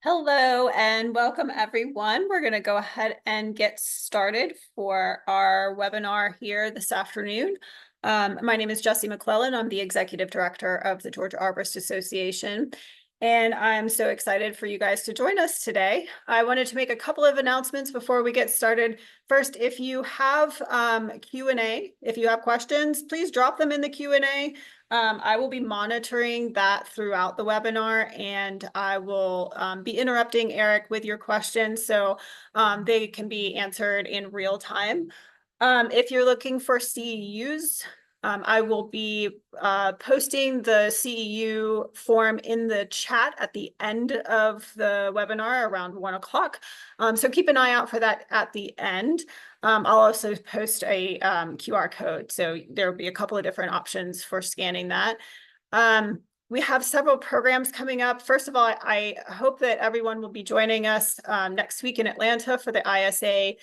Hello and welcome everyone. We're going to go ahead and get started for our webinar here this afternoon. My name is Jessie McClellan. I'm the Executive Director of the Georgia Arborist Association, and I'm so excited for you guys to join us today. I wanted to make a couple of announcements before we get started. First, if you have Q&A, if you have questions, please drop them in the Q&A. I will be monitoring that throughout the webinar, and I will be interrupting Eric with your questions so they can be answered in real time. If you're looking for CEUs, I will be posting the CEU form in the chat at the end of the webinar around 1 o'clock. So keep an eye out for that at the end. I'll also post a QR code, so there will be a couple of different options for scanning that. We have several programs coming up. First of all, I hope that everyone will be joining us next week in Atlanta for the ISA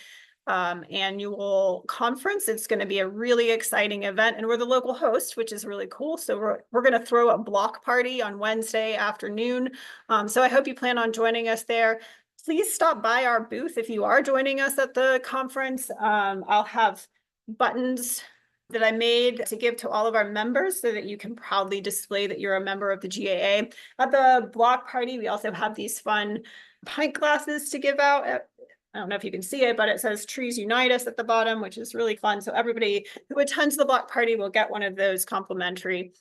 annual conference. It's going to be a really exciting event, and we're the local host, which is really cool. So we're going to throw a block party on Wednesday afternoon. So I hope you plan on joining us there. Please stop by our booth if you are joining us at the conference. I'll have buttons that I made to give to all of our members so that you can proudly display that you're a member of the GAA. At the block party, we also have these fun pint glasses to give out. I don't know if you can see it, but it says Trees Unite Us at the bottom, which is really fun. So everybody who attends the block party will get one of those complimentary.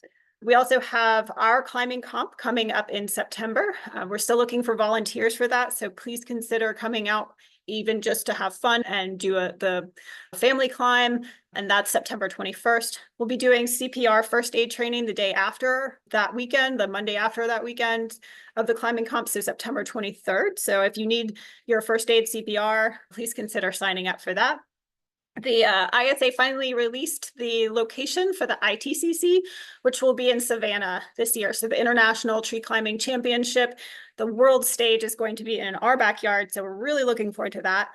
We also have our climbing comp coming up in September. We're still looking for volunteers for that, so please consider coming out even just to have fun and do the family climb, and that's September 21st. We'll be doing CPR first aid training the day after that weekend, the Monday after that weekend of the climbing comp, so September 23rd. So if you need your first aid CPR, please consider signing up for that. The ISA finally released the location for the ITCC, which will be in Savannah this year. So the International Tree Climbing Championship, the world stage is going to be in our backyard. So we're really looking forward to that.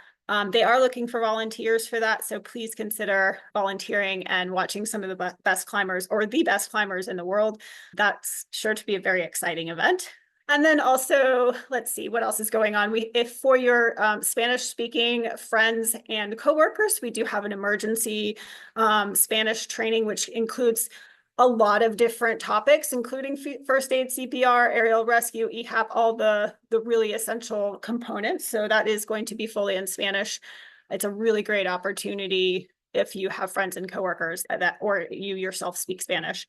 They are looking for volunteers for that. So please consider volunteering and watching some of the best climbers or the best climbers in the world. That's sure to be a very exciting event. And then also, let's see what else is going on. If for your Spanish-speaking friends and coworkers, we do have an emergency Spanish training, which includes a lot of different topics, including first aid, CPR, aerial rescue, EHAP, all the really essential components. So that is going to be fully in Spanish. It's a really great opportunity if you have friends and coworkers or you yourself speak Spanish.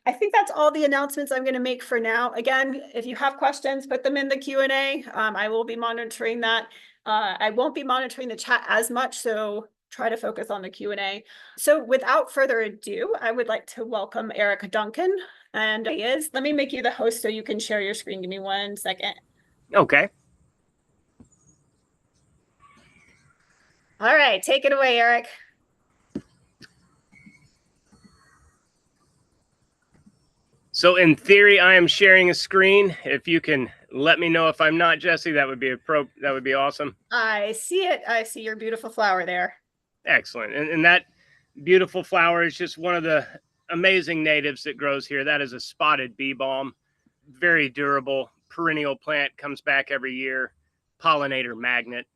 I think that's all the announcements I'm going to make for now. Again, if you have questions, put them in the Q&A. I will be monitoring that. I won't be monitoring the chat as much, so try to focus on the Q&A. So without further ado, I would like to welcome Eric Duncan. And he is. Let me make you the host so you can share your screen. Give me 1 second. Okay. All right, take it away, Eric. So in theory, I am sharing a screen. If you can let me know if I'm not, Jessie, that would be awesome. I see it. I see your beautiful flower there. Excellent. And that beautiful flower is just one of the amazing natives that grows here. That is a spotted bee balm. Very durable, perennial plant, comes back every year. Pollinator magnet.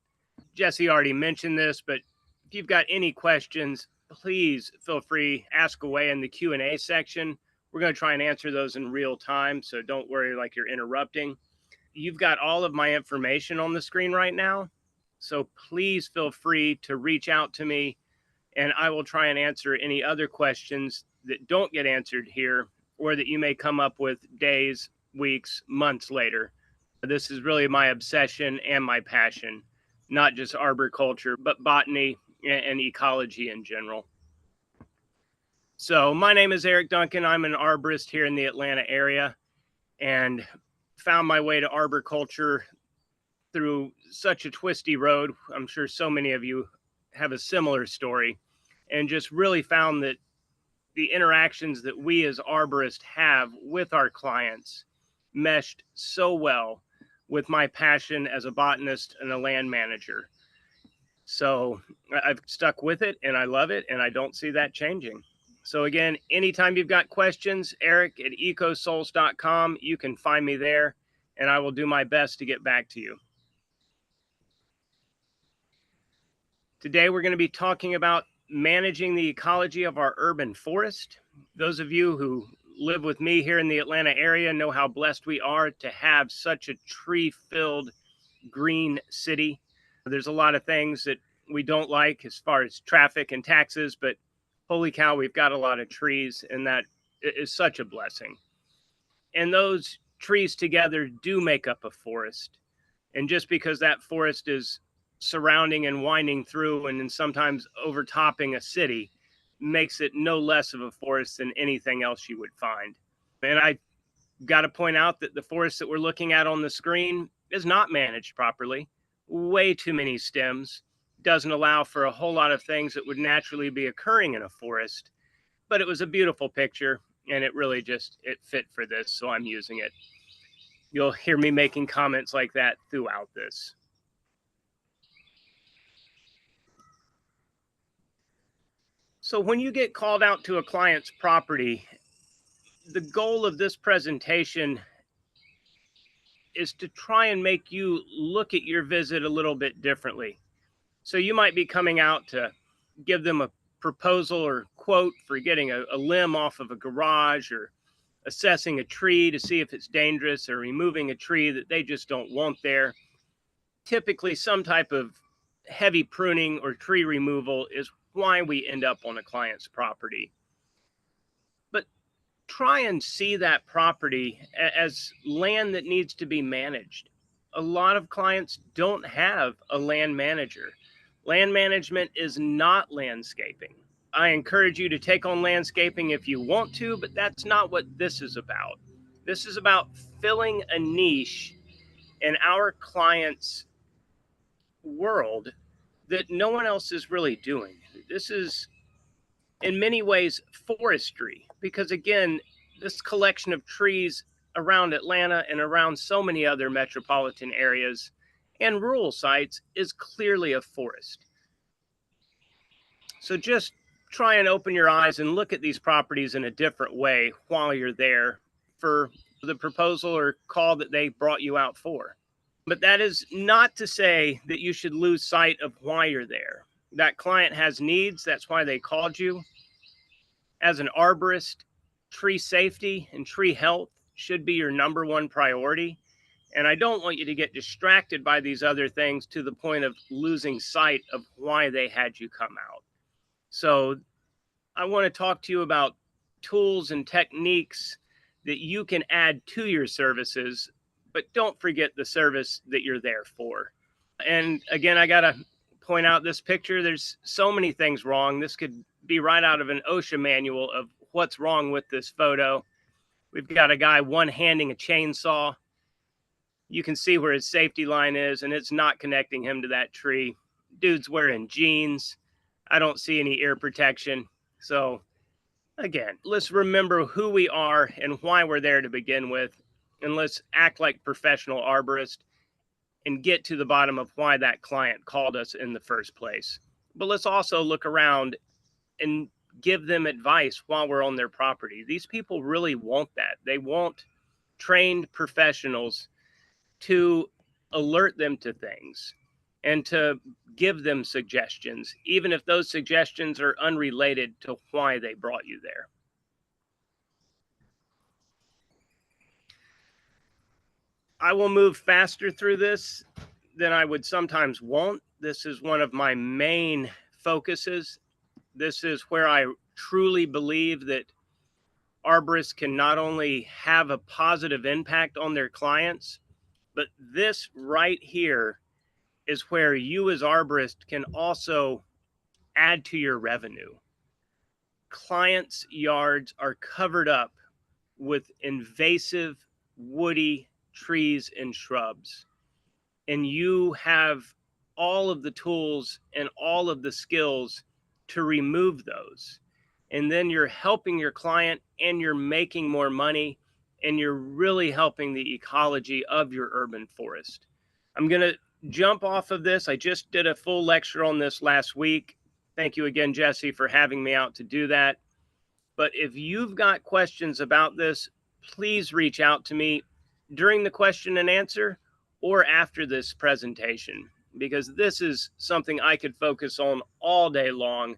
Jessie already mentioned this, but if you've got any questions, please feel free, ask away in the Q&A section. We're going to try and answer those in real time, so don't worry like you're interrupting. You've got all of my information on the screen right now, so please feel free to reach out to me, and I will try and answer any other questions that don't get answered here or that you may come up with days, weeks, months later. This is really my obsession and my passion, not just arboriculture, but botany and ecology in general. So my name is Eric Duncan. I'm an arborist here in the Atlanta area and found my way to arboriculture through such a twisty road. I'm sure so many of you have a similar story, and just really found that the interactions that we as arborists have with our clients meshed so well with my passion as a botanist and a land manager. So I've stuck with it and I love it, and I don't see that changing. So again, anytime you've got questions, Eric at ecosouls.com, you can find me there and I will do my best to get back to you. Today, we're going to be talking about managing the ecology of our urban forest. Those of you who live with me here in the Atlanta area know how blessed we are to have such a tree-filled green city. There's a lot of things that we don't like as far as traffic and taxes, but holy cow, we've got a lot of trees, and that is such a blessing. And those trees together do make up a forest. And just because that forest is surrounding and winding through and then sometimes overtopping a city makes it no less of a forest than anything else you would find. And I got to point out that the forest that we're looking at on the screen is not managed properly. Way too many stems, doesn't allow for a whole lot of things that would naturally be occurring in a forest. But it was a beautiful picture, and it really just, it fit for this, so I'm using it. You'll hear me making comments like that throughout this. So when you get called out to a client's property, the goal of this presentation is to try and make you look at your visit a little bit differently. So you might be coming out to give them a proposal or quote for getting a limb off of a garage, or assessing a tree to see if it's dangerous, or removing a tree that they just don't want there. Typically, some type of heavy pruning or tree removal is why we end up on a client's property. But try and see that property as land that needs to be managed. A lot of clients don't have a land manager. Land management is not landscaping. I encourage you to take on landscaping if you want to, but that's not what this is about. This is about filling a niche in our clients' world that no one else is really doing. This is in many ways forestry, because again, this collection of trees around Atlanta and around so many other metropolitan areas and rural sites is clearly a forest. So just try and open your eyes and look at these properties in a different way while you're there for the proposal or call that they brought you out for. But that is not to say that you should lose sight of why you're there. That client has needs, that's why they called you. As an arborist, tree safety and tree health should be your number one priority. And I don't want you to get distracted by these other things to the point of losing sight of why they had you come out. So I want to talk to you about tools and techniques that you can add to your services, but don't forget the service that you're there for. And again, I got to point out this picture. There's so many things wrong. This could be right out of an OSHA manual of what's wrong with this photo. We've got a guy one-handing a chainsaw. You can see where his safety line is, and it's not connecting him to that tree. Dude's wearing jeans. I don't see any ear protection. So again, let's remember who we are and why we're there to begin with, and let's act like professional arborists and get to the bottom of why that client called us in the first place. But let's also look around and give them advice while we're on their property. These people really want that. They want trained professionals to alert them to things and to give them suggestions, even if those suggestions are unrelated to why they brought you there. I will move faster through this than I would sometimes want. This is one of my main focuses. This is where I truly believe that arborists can not only have a positive impact on their clients, but this right here is where you as arborists can also add to your revenue. Clients' yards are covered up with invasive woody trees and shrubs, and you have all of the tools and all of the skills to remove those. And then you're helping your client and you're making more money, and you're really helping the ecology of your urban forest. I'm going to jump off of this. I just did a full lecture on this last week. Thank you again, Jesse, for having me out to do that. But if you've got questions about this, please reach out to me. during the question and answer or after this presentation, because this is something I could focus on all day long.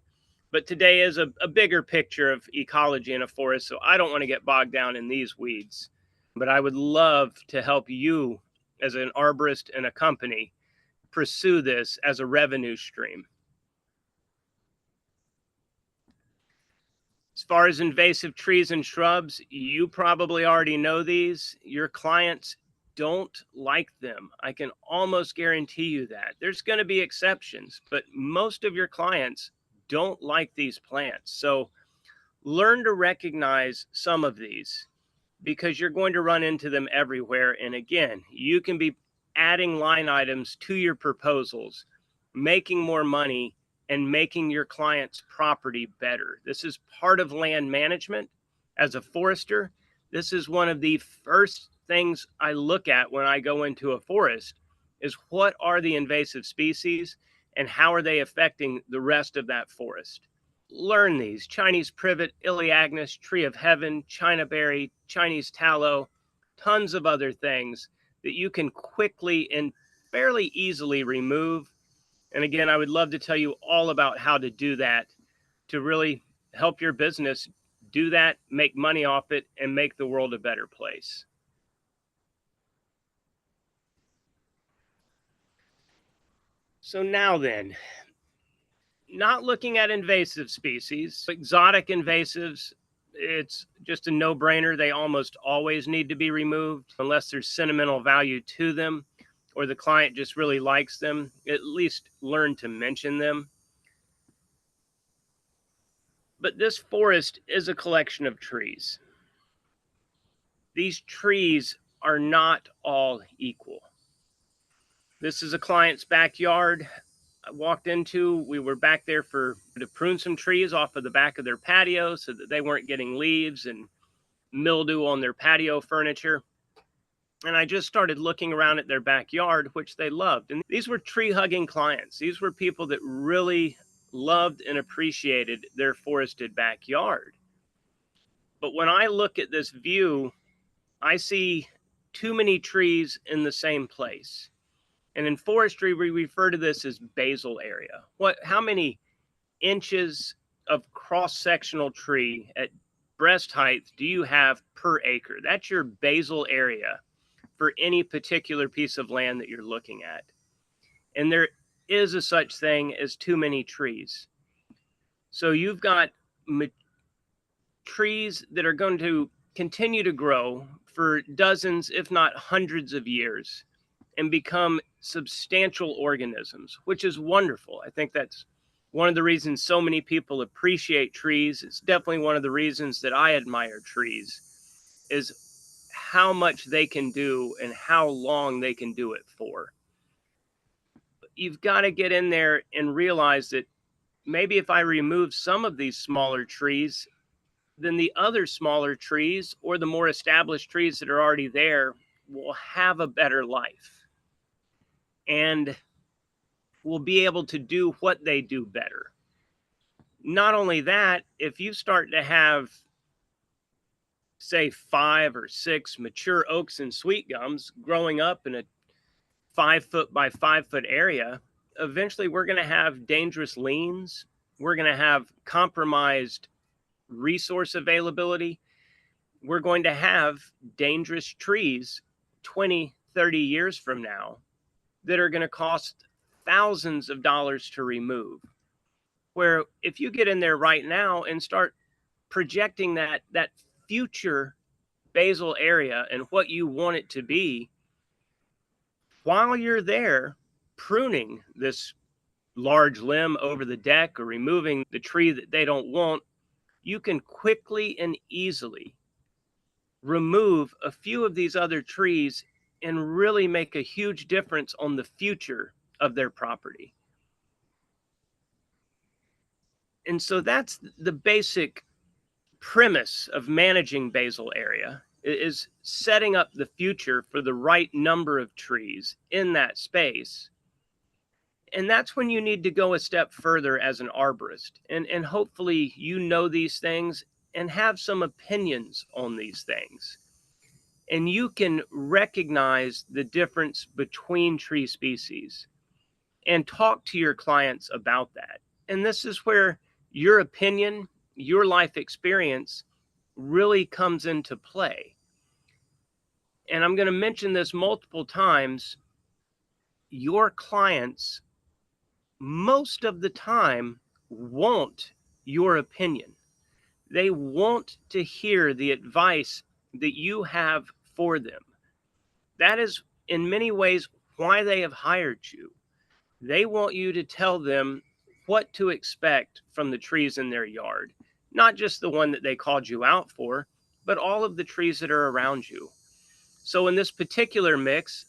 But today is a bigger picture of ecology in a forest, so I don't want to get bogged down in these weeds. But I would love to help you as an arborist and a company pursue this as a revenue stream. As far as invasive trees and shrubs, you probably already know these. Your clients don't like them. I can almost guarantee you that. There's going to be exceptions, but most of your clients don't like these plants. So learn to recognize some of these, because you're going to run into them everywhere. And again, you can be adding line items to your proposals, making more money, and making your client's property better. This is part of land management. As a forester, this is one of the first things I look at when I go into a forest is what are the invasive species and how are they affecting the rest of that forest. Learn these: Chinese privet, Iliagnus, tree of heaven, Chinaberry, Chinese tallow, tons of other things that you can quickly and fairly easily remove. And again, I would love to tell you all about how to do that to really help your business do that, make money off it, and make the world a better place. So now then, not looking at invasive species, exotic invasives, it's just a no-brainer. They almost always need to be removed unless there's sentimental value to them or the client just really likes them. At least learn to mention them. But this forest is a collection of trees. These trees are not all equal. This is a client's backyard I walked into. We were back there to prune some trees off of the back of their patio so that they weren't getting leaves and mildew on their patio furniture. And I just started looking around at their backyard, which they loved. And these were tree hugging clients. These were people that really loved and appreciated their forested backyard. But when I look at this view, I see too many trees in the same place. And in forestry, we refer to this as basal area. How many inches of cross-sectional tree at breast height do you have per acre? That's your basal area for any particular piece of land that you're looking at. And there is a such thing as too many trees. So you've got trees that are going to continue to grow for dozens, if not hundreds of years and become substantial organisms, which is wonderful. I think that's one of the reasons so many people appreciate trees. It's definitely one of the reasons that I admire trees, is how much they can do and how long they can do it for. You've got to get in there and realize that maybe if I remove some of these smaller trees, then the other smaller trees or the more established trees that are already there will have a better life and will be able to do what they do better. Not only that, if you start to have, say, 5 or 6 mature oaks and sweet gums growing up in a 5-foot by 5-foot area, eventually we're going to have dangerous liens. We're going to have compromised resource availability. We're going to have dangerous trees 20, 30 years from now that are going to cost thousands of dollars to remove. Where if you get in there right now and start projecting that future basal area and what you want it to be, while you're there pruning this large limb over the deck or removing the tree that they don't want, you can quickly and easily remove a few of these other trees and really make a huge difference on the future of their property. And so that's the basic premise of managing basal area, is setting up the future for the right number of trees in that space. And that's when you need to go a step further as an arborist. And hopefully you know these things and have some opinions on these things. and you can recognize the difference between tree species and talk to your clients about that. And this is where your opinion, your life experience really comes into play. And I'm going to mention this multiple times. Your clients, most of the time, want your opinion. They want to hear the advice that you have for them. That is, in many ways, why they have hired you. They want you to tell them what to expect from the trees in their yard, not just the one that they called you out for, but all of the trees that are around you. So in this particular mix,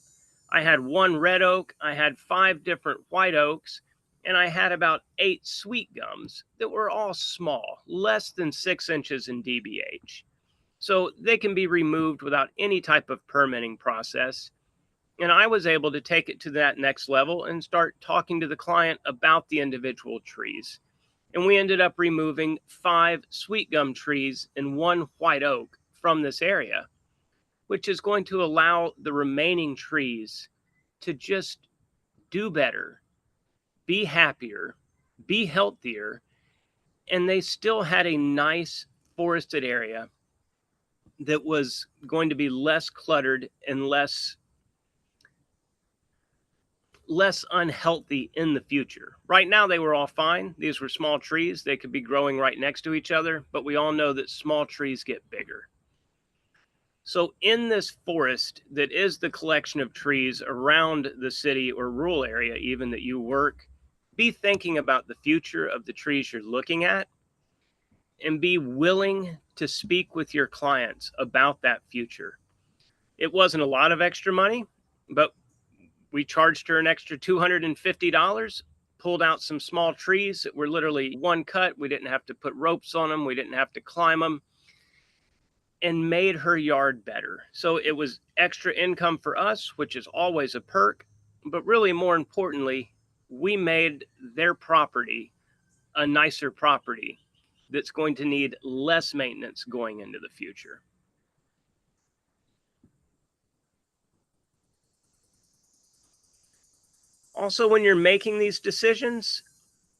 I had one red oak, I had 5 different white oaks, and I had about 8 sweet gums that were all small, less than 6 inches in DBH. So they can be removed without any type of permitting process. And I was able to take it to that next level and start talking to the client about the individual trees. And we ended up removing 5 sweet gum trees and 1 white oak from this area, which is going to allow the remaining trees to just do better, be happier, be healthier, and they still had a nice forested area that was going to be less cluttered and less unhealthy in the future. Right now, they were all fine. These were small trees. They could be growing right next to each other, but we all know that small trees get bigger. So in this forest that is the collection of trees around the city or rural area, even that you work, be thinking about the future of the trees you're looking at and be willing to speak with your clients about that future. It wasn't a lot of extra money, but we charged her an extra $250, pulled out some small trees that were literally one cut. We didn't have to put ropes on them. We didn't have to climb them, and made her yard better. So it was extra income for us, which is always a perk. But really, more importantly, we made their property a nicer property that's going to need less maintenance going into the future. Also, when you're making these decisions,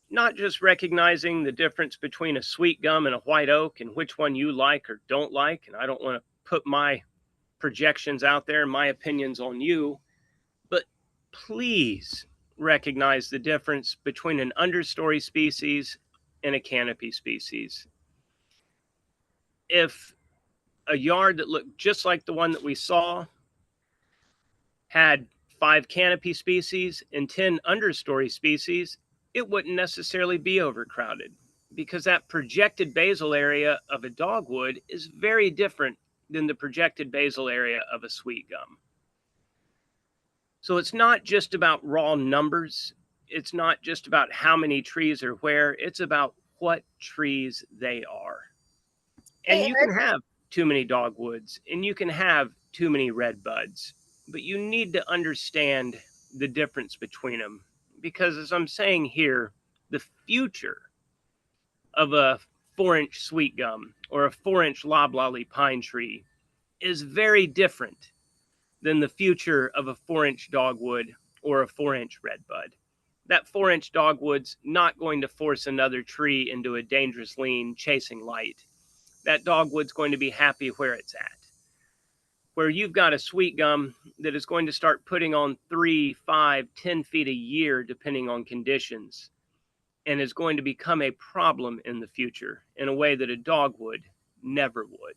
not just recognizing the difference between a sweet gum and a white oak and which one you like or don't like. And I don't want to put my projections out there and my opinions on you, but please recognize the difference between an understory species and a canopy species. If a yard that looked just like the one that we saw had 5 canopy species and 10 understory species, it wouldn't necessarily be overcrowded because that projected basal area of a dogwood is very different than the projected basal area of a sweet gum. So it's not just about raw numbers. It's not just about how many trees are where. It's about what trees they are. And Hey, you can Eric. have too many dogwoods and you can have too many red buds, but you need to understand the difference between them. Because as I'm saying here, the future of a 4-inch sweet gum or a 4-inch loblolly pine tree is very different than the future of a 4-inch dogwood or a 4-inch redbud. That 4-inch dogwood's not going to force another tree into a dangerous lean chasing light. That dogwood's going to be happy where it's at. Where you've got a sweet gum that is going to start putting on 3, 5, 10 feet a year, depending on conditions, and is going to become a problem in the future in a way that a dogwood never would.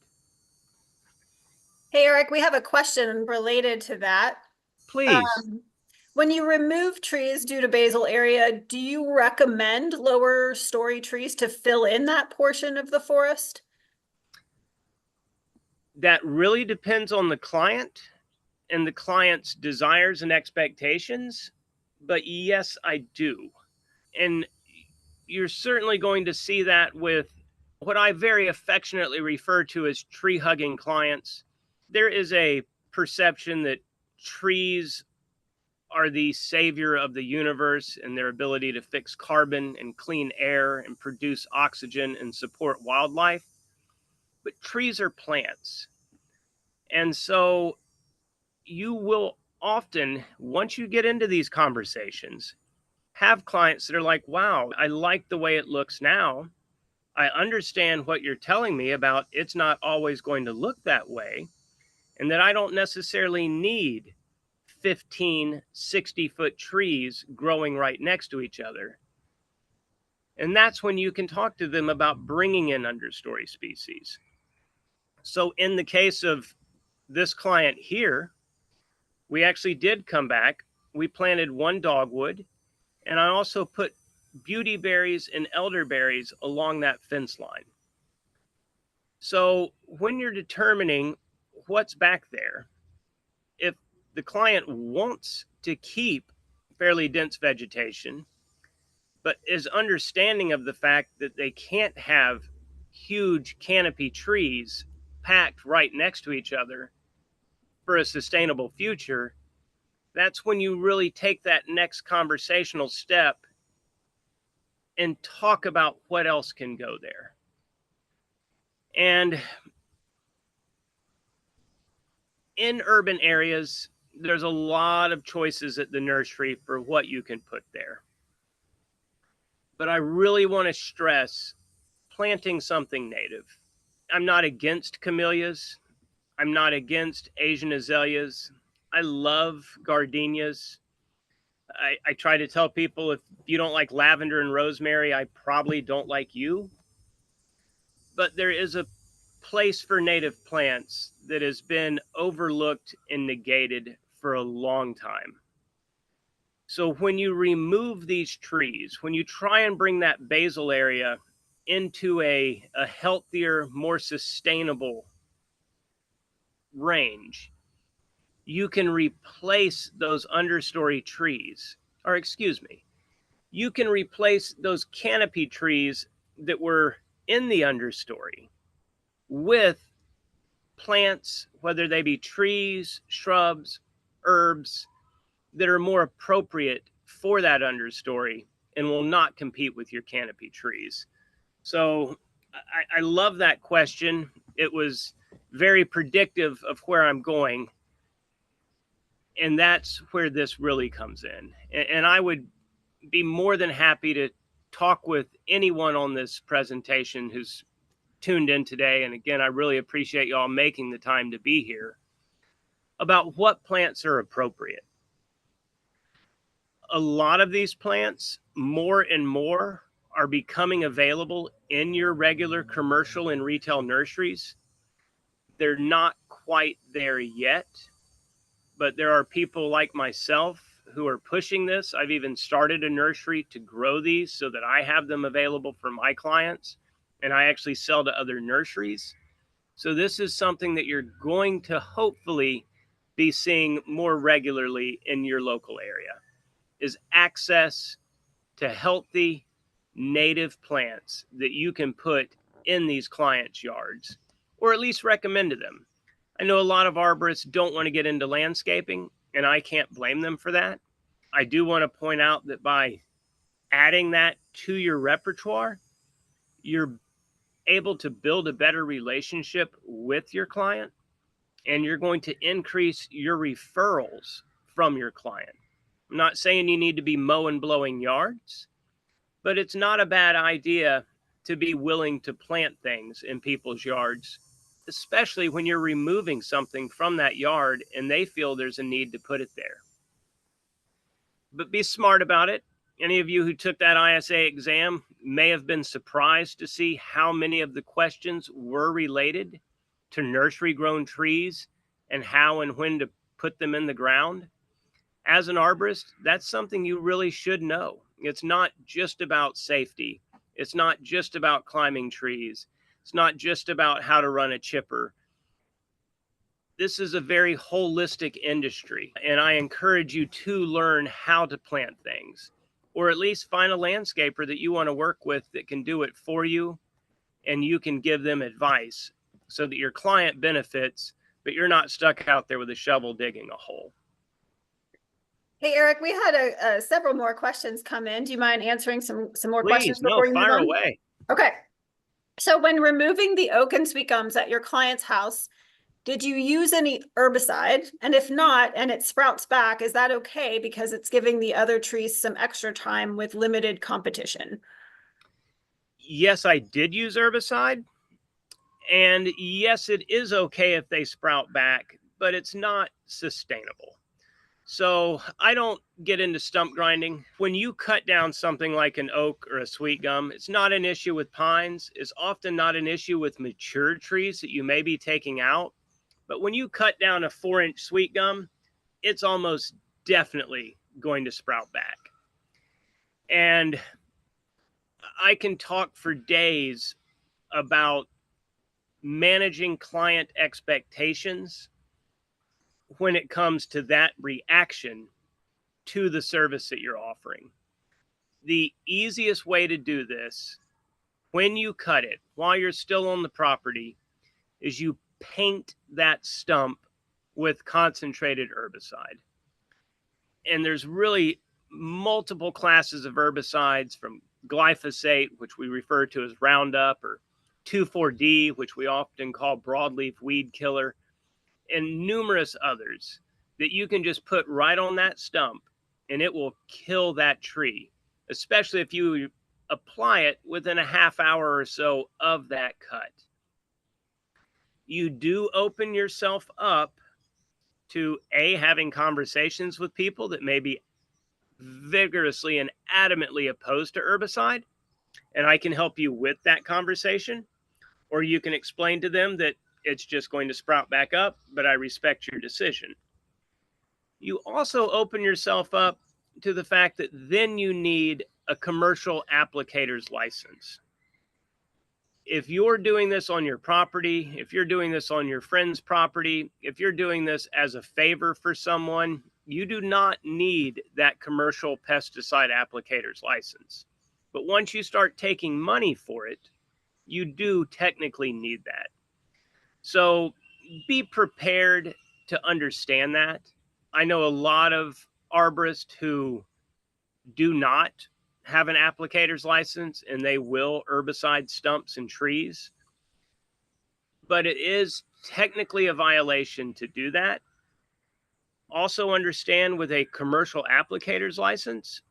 Hey, Eric, we have a question related to that. Please. Um, when you remove trees due to basal area, do you recommend lower story trees to fill in that portion of the forest? That really depends on the client and the client's desires and expectations. But yes, I do. And you're certainly going to see that with what I very affectionately refer to as tree hugging clients. There is a perception that trees are the savior of the universe and their ability to fix carbon and clean air and produce oxygen and support wildlife. But trees are plants. And so you will often, once you get into these conversations, have clients that are like, wow, I like the way it looks now. I understand what you're telling me about it's not always going to look that way, and that I don't necessarily need 15, 60-foot trees growing right next to each other. And that's when you can talk to them about bringing in understory species. So, in the case of this client here, we actually did come back. We planted one dogwood, and I also put beauty berries and elderberries along that fence line. So, when you're determining what's back there, if the client wants to keep fairly dense vegetation, but is understanding of the fact that they can't have huge canopy trees packed right next to each other for a sustainable future, that's when you really take that next conversational step and talk about what else can go there. And in urban areas, there's a lot of choices at the nursery for what you can put there. But I really want to stress planting something native. I'm not against camellias. I'm not against Asian azaleas. I love gardenias. I try to tell people if you don't like lavender and rosemary, I probably don't like you. But there is a place for native plants that has been overlooked and negated for a long time. So when you remove these trees, when you try and bring that basal area into a healthier, more sustainable range, you can replace those understory trees, or excuse me, you can replace those canopy trees that were in the understory with plants, whether they be trees, shrubs, herbs, that are more appropriate for that understory and will not compete with your canopy trees. So I love that question. It was very predictive of where I'm going. And that's where this really comes in. And I would be more than happy to talk with anyone on this presentation who's tuned in today. And again, I really appreciate y'all making the time to be here about what plants are appropriate. A lot of these plants, more and more, are becoming available in your regular commercial and retail nurseries. They're not quite there yet, but there are people like myself who are pushing this. I've even started a nursery to grow these so that I have them available for my clients, and I actually sell to other nurseries. So this is something that you're going to hopefully be seeing more regularly in your local area, is access to healthy native plants that you can put in these clients' yards, or at least recommend to them. I know a lot of arborists don't want to get into landscaping, and I can't blame them for that. I do want to point out that by adding that to your repertoire, you're able to build a better relationship with your client, and you're going to increase your referrals from your client. I'm not saying you need to be mowing, blowing yards, but it's not a bad idea to be willing to plant things in people's yards, especially when you're removing something from that yard and they feel there's a need to put it there. But be smart about it. Any of you who took that ISA exam may have been surprised to see how many of the questions were related to nursery grown trees and how and when to put them in the ground. As an arborist, that's something you really should know. It's not just about safety. It's not just about climbing trees. It's not just about how to run a chipper. This is a very holistic industry, and I encourage you to learn how to plant things, or at least find a landscaper that you want to work with that can do it for you, and you can give them advice so that your client benefits, but you're not stuck out there with a shovel digging a hole. Hey, Eric, we had several more questions come in. Do you mind answering some more questions Please, no, before you move fire on? away. Okay. So when removing the oak and sweet gums at your client's house, Did you use any herbicide? And if not, and it sprouts back, is that okay because it's giving the other trees some extra time with limited competition? Yes, I did use herbicide. And yes, it is okay if they sprout back, but it's not sustainable. So I don't get into stump grinding. When you cut down something like an oak or a sweet gum, it's not an issue with pines. It's often not an issue with mature trees that you may be taking out. But when you cut down a 4-inch sweet gum, it's almost definitely going to sprout back. And I can talk for days about managing client expectations when it comes to that reaction to the service that you're offering. The easiest way to do this when you cut it while you're still on the property is you paint that stump with concentrated herbicide. And there's really multiple classes of herbicides, from glyphosate, which we refer to as Roundup, or 2,4-D, which we often call broadleaf weed killer, and numerous others that you can just put right on that stump and it will kill that tree, especially if you apply it within a half hour or so of that cut. You do open yourself up to having conversations with people that may be vigorously and adamantly opposed to herbicide, and I can help you with that conversation. Or you can explain to them that it's just going to sprout back up, but I respect your decision. You also open yourself up to the fact that then you need a commercial applicator's license. If you're doing this on your property, if you're doing this on your friend's property, if you're doing this as a favor for someone, you do not need that commercial pesticide applicator's license. But once you start taking money for it, you do technically need that. So be prepared to understand that. I know a lot of arborists who do not have an applicator's license and they will herbicide stumps and trees, but it is technically a violation to do that. Also understand, with a commercial applicator's license,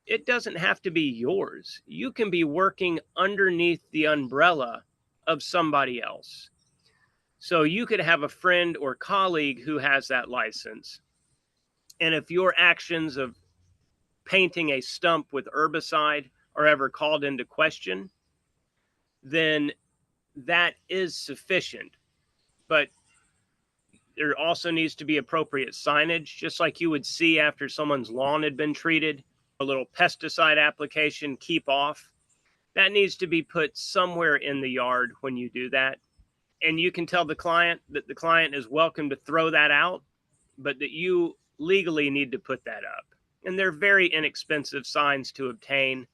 it doesn't have to be yours. You can be working underneath the umbrella of somebody else. So you could have a friend or colleague who has that license. And if your actions of painting a stump with herbicide are ever called into question, then that is sufficient. But there also needs to be appropriate signage, just like you would see after someone's lawn had been treated. A little pesticide application, keep off. That needs to be put somewhere in the yard when you do that. And you can tell the client that the client is welcome to throw that out, but that you legally need to put that up. And they're very inexpensive signs to obtain.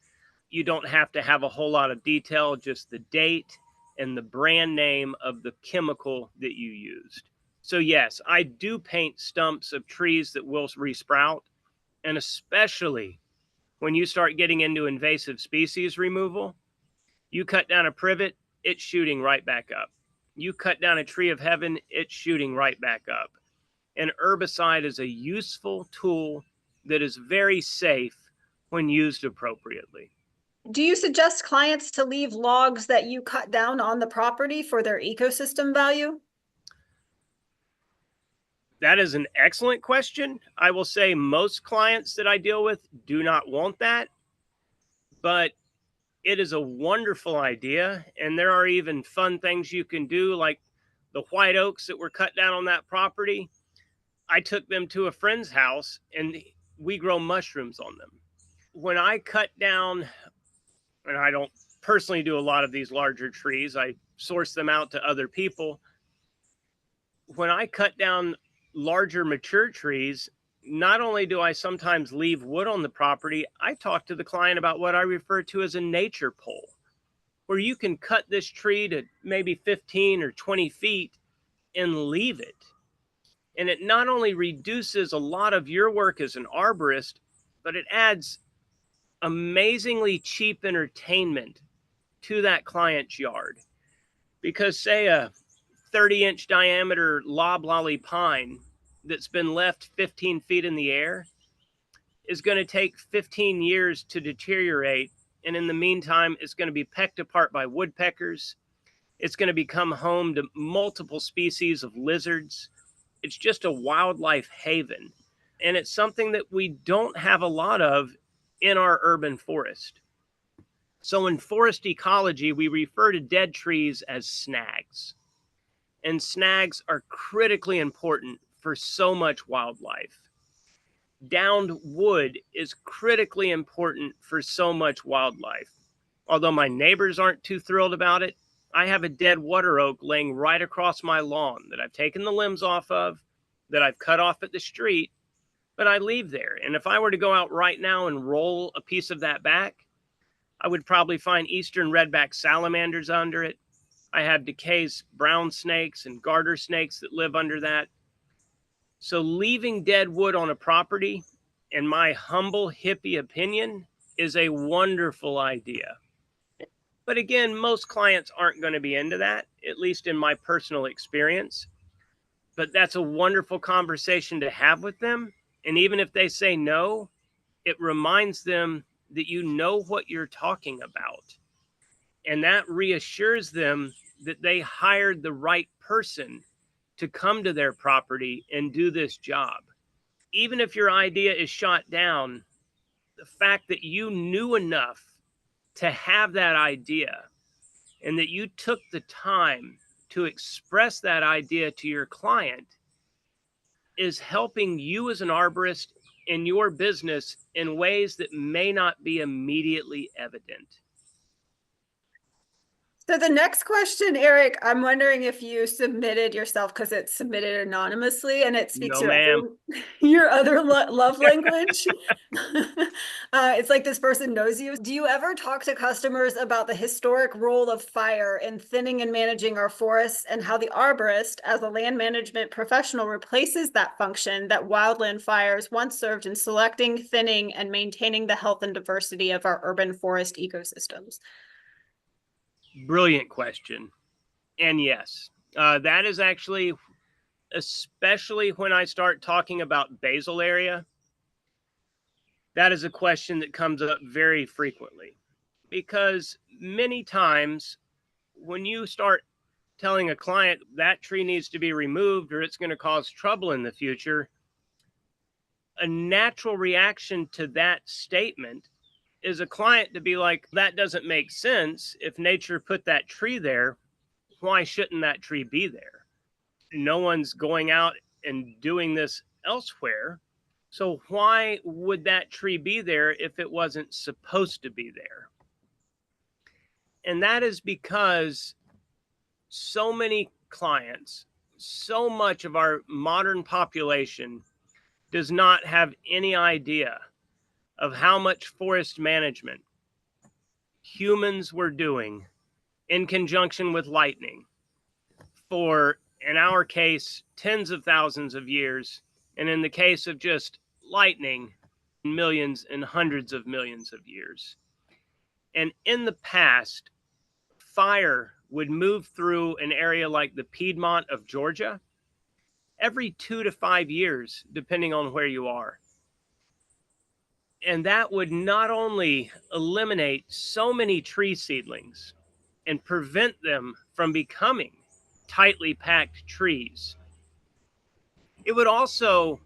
You don't have to have a whole lot of detail, just the date and the brand name of the chemical that you used. So yes, I do paint stumps of trees that will resprout, and especially when you start getting into invasive species removal. You cut down a privet, it's shooting right back up. You cut down a tree of heaven, it's shooting right back up. And herbicide is a useful tool that is very safe when used appropriately. Do you suggest clients to leave logs that you cut down on the property for their ecosystem value? That is an excellent question. I will say most clients that I deal with do not want that, but it is a wonderful idea. And there are even fun things you can do, like the white oaks that were cut down on that property. I took them to a friend's house and we grow mushrooms on them. When I cut down, and I don't personally do a lot of these larger trees, I source them out to other people. When I cut down larger mature trees, not only do I sometimes leave wood on the property, I talk to the client about what I refer to as a nature pole, where you can cut this tree to maybe 15 or 20 feet and leave it. And it not only reduces a lot of your work as an arborist, but it adds amazingly cheap entertainment to that client's yard. Because say a 30-inch diameter loblolly pine that's been left 15 feet in the air is going to take 15 years to deteriorate. And in the meantime, it's going to be pecked apart by woodpeckers. It's going to become home to multiple species of lizards. It's just a wildlife haven. And it's something that we don't have a lot of in our urban forest. So in forest ecology, we refer to dead trees as snags. And snags are critically important for so much wildlife. Downed wood is critically important for so much wildlife. Although my neighbors aren't too thrilled about it, I have a dead water oak laying right across my lawn that I've taken the limbs off of, that I've cut off at the street, but I leave there. And if I were to go out right now and roll a piece of that back, I would probably find eastern redback salamanders under it. I have Decay's brown snakes and garter snakes that live under that. So leaving dead wood on a property, in my humble hippie opinion, is a wonderful idea. But again, most clients aren't going to be into that, at least in my personal experience. But that's a wonderful conversation to have with them. And even if they say no, it reminds them that you know what you're talking about. And that reassures them that they hired the right person to come to their property and do this job. Even if your idea is shot down, the fact that you knew enough to have that idea and that you took the time to express that idea to your client is helping you as an arborist in your business in ways that may not be immediately evident. So the next question, Eric, I'm wondering if you submitted yourself because it's submitted anonymously and it speaks No, ma'am. your other love language. It's like this person knows you. Do you ever talk to customers about the historic role of fire in thinning and managing our forests and how the arborist, as a land management professional, replaces that function that wildland fires once served in selecting, thinning, and maintaining the health and diversity of our urban forest ecosystems? Brilliant question. And yes, that is actually, especially when I start talking about basal area, that is a question that comes up very frequently. Because many times when you start telling a client that tree needs to be removed or it's going to cause trouble in the future, a natural reaction to that statement is a client to be like, that doesn't make sense. If nature put that tree there, why shouldn't that tree be there? No one's going out and doing this elsewhere. So why would that tree be there if it wasn't supposed to be there? And that is because so many clients, so much of our modern population does not have any idea of how much forest management humans were doing in conjunction with lightning for, in our case, tens of thousands of years, and in the case of just lightning, millions and hundreds of millions of years. And in the past, fire would move through an area like the Piedmont of Georgia every 2 to 5 years, depending on where you are. And that would not only eliminate so many tree seedlings and prevent them from becoming tightly packed trees, it would also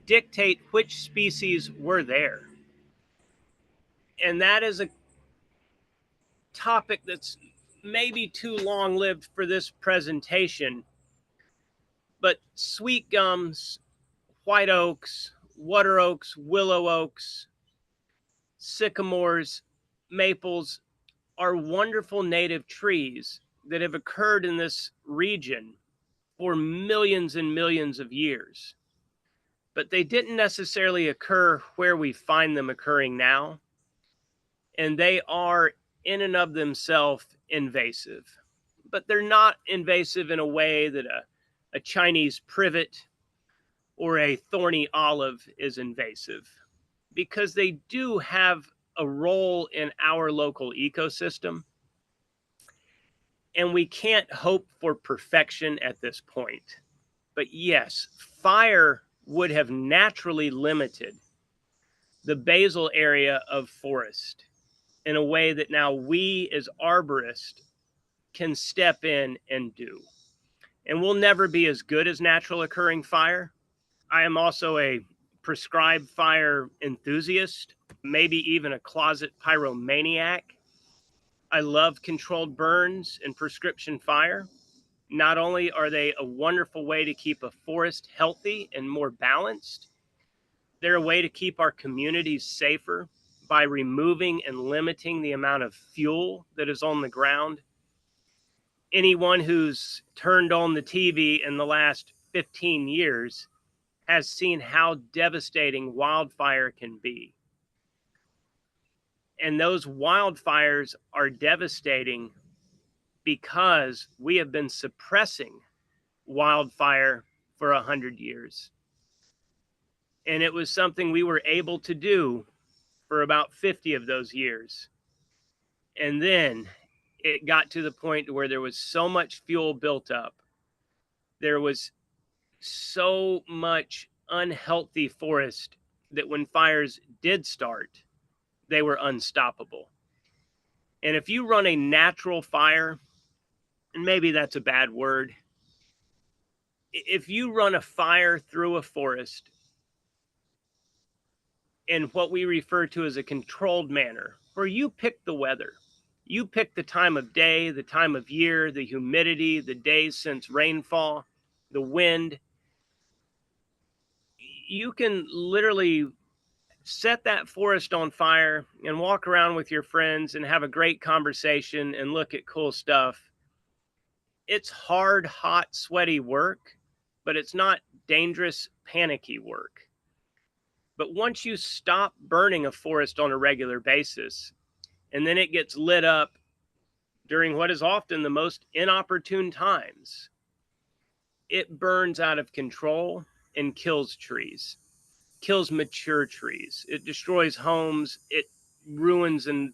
dictate which species were there. And that is a topic that's maybe too long lived for this presentation, but sweet gums, white oaks, water oaks, willow oaks, sycamores, maples are wonderful native trees that have occurred in this region for millions and millions of years. But they didn't necessarily occur where we find them occurring now. And they are in and of themselves invasive. But they're not invasive in a way that a Chinese privet or a thorny olive is invasive, because they do have a role in our local ecosystem. And we can't hope for perfection at this point. But yes, fire would have naturally limited the basal area of forest in a way that now we as arborists can step in and do. And we'll never be as good as natural occurring fire. I am also a prescribed fire enthusiast, maybe even a closet pyromaniac. I love controlled burns and prescription fire. Not only are they a wonderful way to keep a forest healthy and more balanced, they're a way to keep our communities safer by removing and limiting the amount of fuel that is on the ground. Anyone who's turned on the TV in the last 15 years has seen how devastating wildfire can be. And those wildfires are devastating because we have been suppressing wildfire for 100 years. And it was something we were able to do for about 50 of those years. And then it got to the point where there was so much fuel built up. There was so much unhealthy forest that when fires did start, they were unstoppable. And if you run a natural fire, and maybe that's a bad word, if you run a fire through a forest in what we refer to as a controlled manner, where you pick the weather, you pick the time of day, the time of year, the humidity, the days since rainfall, the wind, you can literally set that forest on fire and walk around with your friends and have a great conversation and look at cool stuff. It's hard, hot, sweaty work, but it's not dangerous, panicky work. But once you stop burning a forest on a regular basis, and then it gets lit up during what is often the most inopportune times, it burns out of control and kills trees, kills mature trees. It destroys homes. It ruins and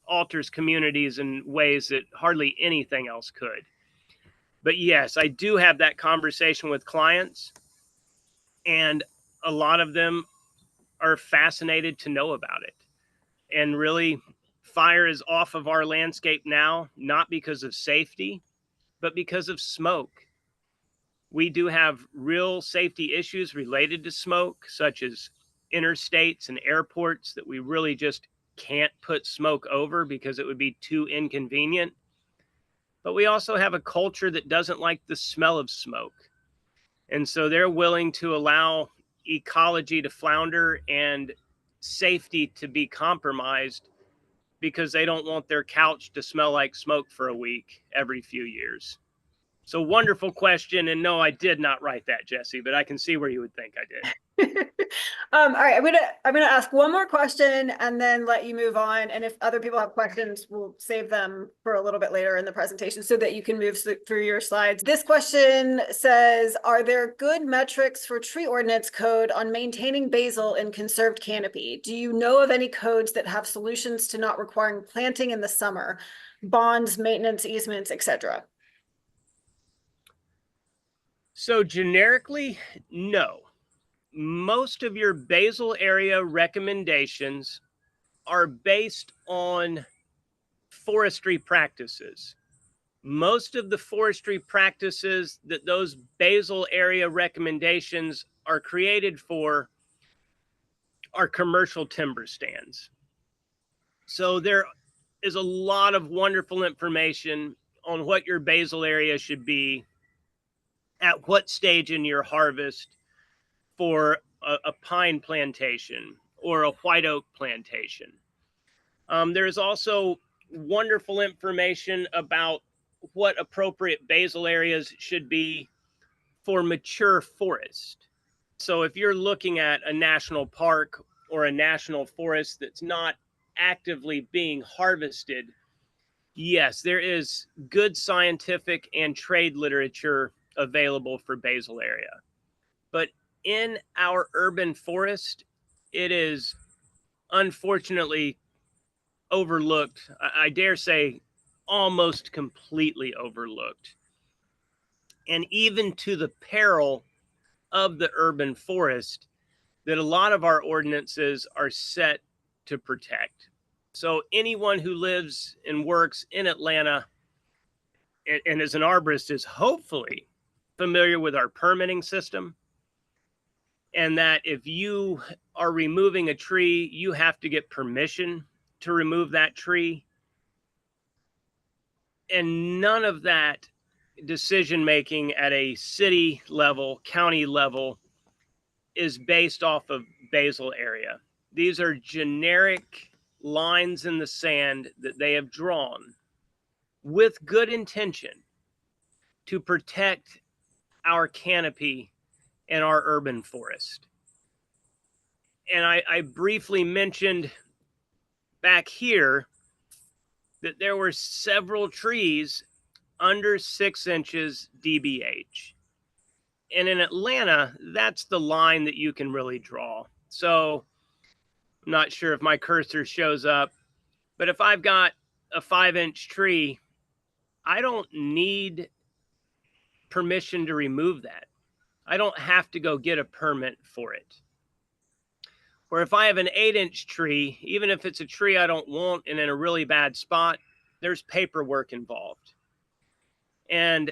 alters communities in ways that hardly anything else could. But yes, I do have that conversation with clients, and a lot of them are fascinated to know about it. And really, fire is off of our landscape now, not because of safety, but because of smoke. We do have real safety issues related to smoke, such as interstates and airports that we really just can't put smoke over because it would be too inconvenient. But we also have a culture that doesn't like the smell of smoke. And so they're willing to allow ecology to flounder and safety to be compromised because they don't want their couch to smell like smoke for a week every few years. So wonderful question. And no, I did not write that, Jesse, but I can see where you would think I did. All right, I'm gonna ask one more question and then let you move on. And if other people have questions, we'll save them for a little bit later in the presentation so that you can move through your slides. This question says, are there good metrics for tree ordinance code on maintaining basal in conserved canopy? Do you know of any codes that have solutions to not requiring planting in the summer, bonds, maintenance easements, etc.? So generically, no. Most of your basal area recommendations are based on forestry practices. Most of the forestry practices that those basal area recommendations are created for are commercial timber stands. So there is a lot of wonderful information on what your basal area should be at what stage in your harvest for a pine plantation or a white oak plantation. There's also wonderful information about what appropriate basal areas should be for mature forest. So if you're looking at a national park or a national forest that's not actively being harvested, yes, there is good scientific and trade literature available for basal area. But in our urban forest, it is unfortunately overlooked, I dare say almost completely overlooked. And even to the peril of the urban forest that a lot of our ordinances are set to protect. So anyone who lives and works in Atlanta and as an arborist is hopefully familiar with our permitting system, and that if you are removing a tree, you have to get permission to remove that tree. And none of that decision making at a city level, county level, is based off of basal area. These are generic lines in the sand that they have drawn with good intention to protect our canopy and our urban forest. And I briefly mentioned back here that there were several trees under 6 inches DBH. And in Atlanta, that's the line that you can really draw. So I'm not sure if my cursor shows up, but if I've got a 5-inch tree, I don't need permission to remove that. I don't have to go get a permit for it. Or if I have an 8-inch tree, even if it's a tree I don't want and in a really bad spot, there's paperwork involved. And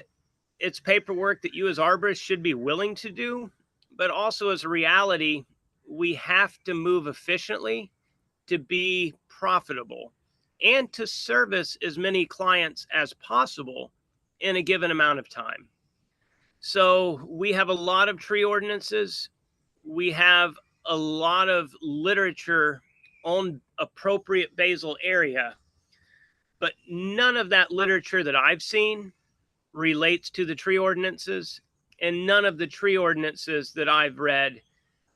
it's paperwork that you as arborists should be willing to do, but also as a reality, we have to move efficiently to be profitable and to service as many clients as possible in a given amount of time. So we have a lot of tree ordinances. We have a lot of literature on appropriate basal area, but none of that literature that I've seen relates to the tree ordinances, and none of the tree ordinances that I've read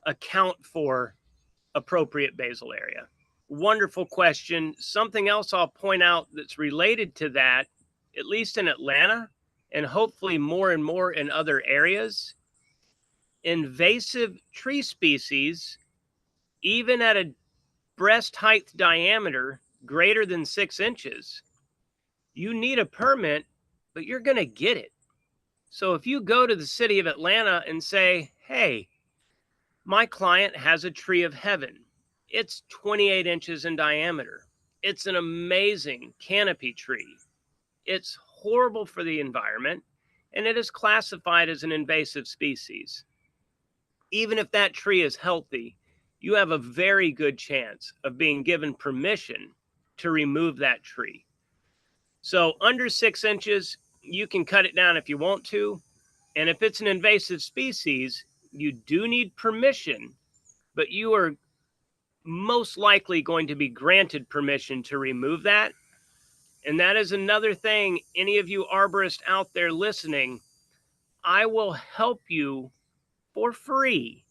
account for appropriate basal area. Wonderful question. Something else I'll point out that's related to that, at least in Atlanta, and hopefully more and more in other areas, invasive tree species, even at a breast height diameter greater than 6 inches, you need a permit, but you're going to get it. So if you go to the city of Atlanta and say, hey, my client has a tree of heaven. It's 28 inches in diameter. It's an amazing canopy tree. It's horrible for the environment, and it is classified as an invasive species. Even if that tree is healthy, you have a very good chance of being given permission to remove that tree. So under 6 inches, you can cut it down if you want to. And if it's an invasive species, you do need permission, but you are most likely going to be granted permission to remove that. And that is another thing, any of you arborists out there listening, I will help you for free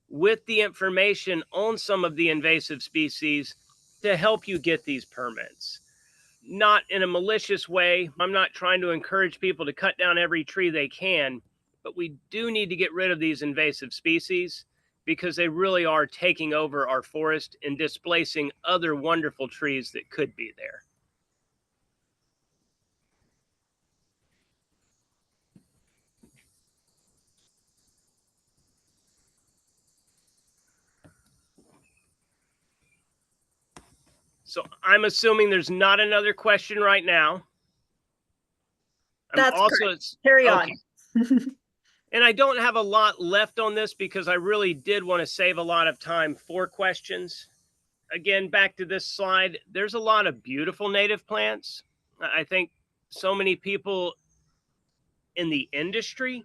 with the information on some of the invasive species to help you get these permits. Not in a malicious way. I'm not trying to encourage people to cut down every tree they can, but we do need to get rid of these invasive species because they really are taking over our forest and displacing other wonderful trees that could be there. So I'm assuming there's not another question right now. That's correct. Carry on. And I don't have a lot left on this because I really did want to save a lot of time for questions. Again, back to this slide, there's a lot of beautiful native plants. I think so many people in the industry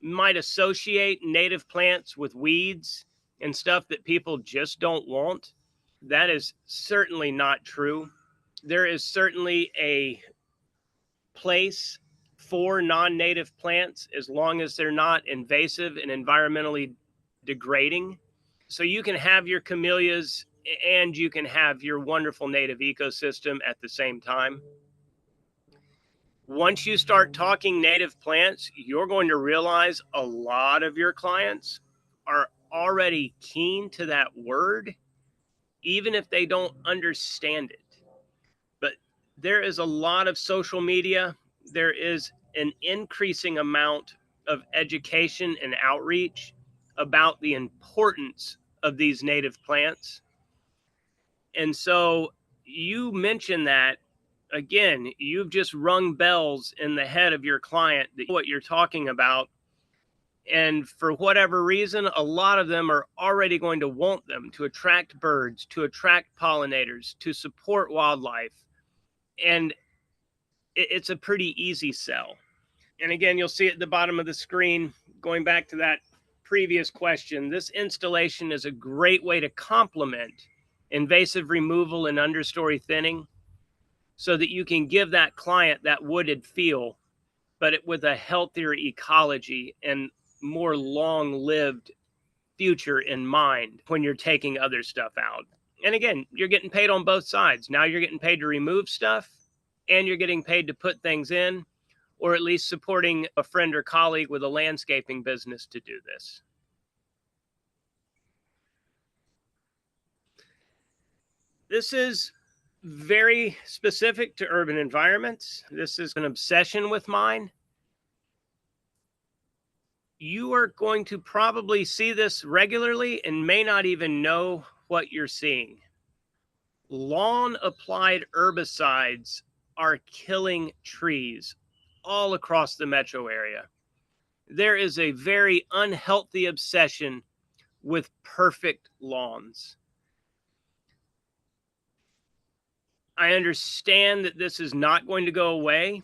might associate native plants with weeds and stuff that people just don't want. That is certainly not true. There is certainly a place for non-native plants as long as they're not invasive and environmentally degrading. So you can have your camellias and you can have your wonderful native ecosystem at the same time. Once you start talking native plants, you're going to realize a lot of your clients are already keen to that word, even if they don't understand it. But There is a lot of social media. There is an increasing amount of education and outreach about the importance of these native plants. And so you mentioned that again, you've just rung bells in the head of your client that what you're talking about. And for whatever reason, a lot of them are already going to want them to attract birds, to attract pollinators, to support wildlife. And it's a pretty easy sell. And again, you'll see at the bottom of the screen, going back to that previous question, this installation is a great way to complement invasive removal and understory thinning so that you can give that client that wooded feel, but with a healthier ecology and more long-lived future in mind when you're taking other stuff out. And again, you're getting paid on both sides. Now you're getting paid to remove stuff and you're getting paid to put things in, or at least supporting a friend or colleague with a landscaping business to do this. This is very specific to urban environments. This is an obsession with mine. You are going to probably see this regularly and may not even know what you're seeing. Lawn applied herbicides are killing trees all across the metro area. There is a very unhealthy obsession with perfect lawns. I understand that this is not going to go away.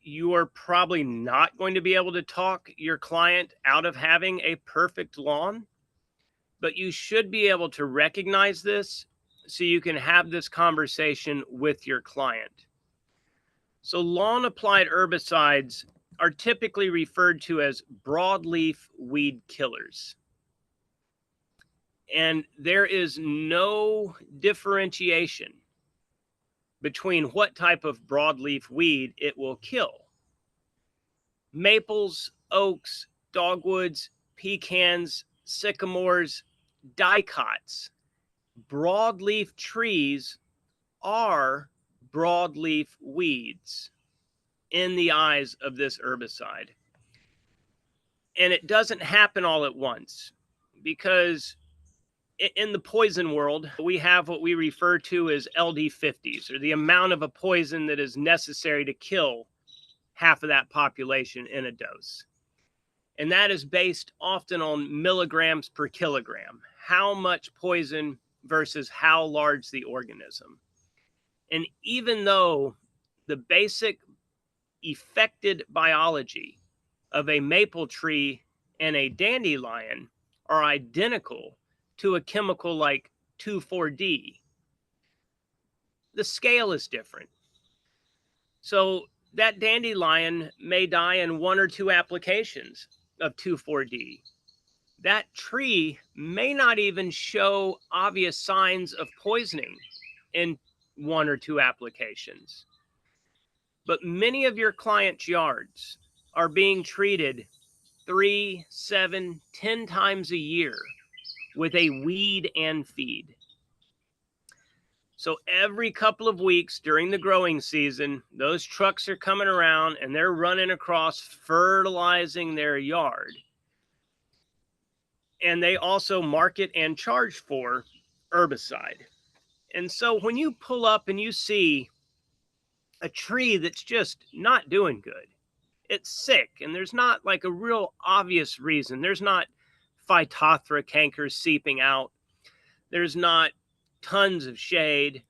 You are probably not going to be able to talk your client out of having a perfect lawn, but you should be able to recognize this so you can have this conversation with your client. So lawn applied herbicides are typically referred to as broadleaf weed killers. And there is no differentiation between what type of broadleaf weed it will kill. Maples, oaks, dogwoods, pecans, sycamores, dicots, broadleaf trees are broadleaf weeds in the eyes of this herbicide. And it doesn't happen all at once because in the poison world, we have what we refer to as LD50s, or the amount of a poison that is necessary to kill half of that population in a dose. And that is based often on milligrams per kilogram, how much poison versus how large the organism. And even though the basic affected biology of a maple tree and a dandelion are identical to a chemical like 2,4-D, the scale is different. So that dandelion may die in 1 or 2 applications of 2,4-D. That tree may not even show obvious signs of poisoning in 1 or 2 applications. But many of your clients' yards are being treated 3, 7, 10 times a year with a weed and feed. So every couple of weeks during the growing season, those trucks are coming around and they're running across fertilizing their yard. And they also market and charge for herbicide. And so when you pull up and you see a tree that's just not doing good, it's sick, and there's not like a real obvious reason. There's not Phytophthora cankers seeping out. There's not tons of shade.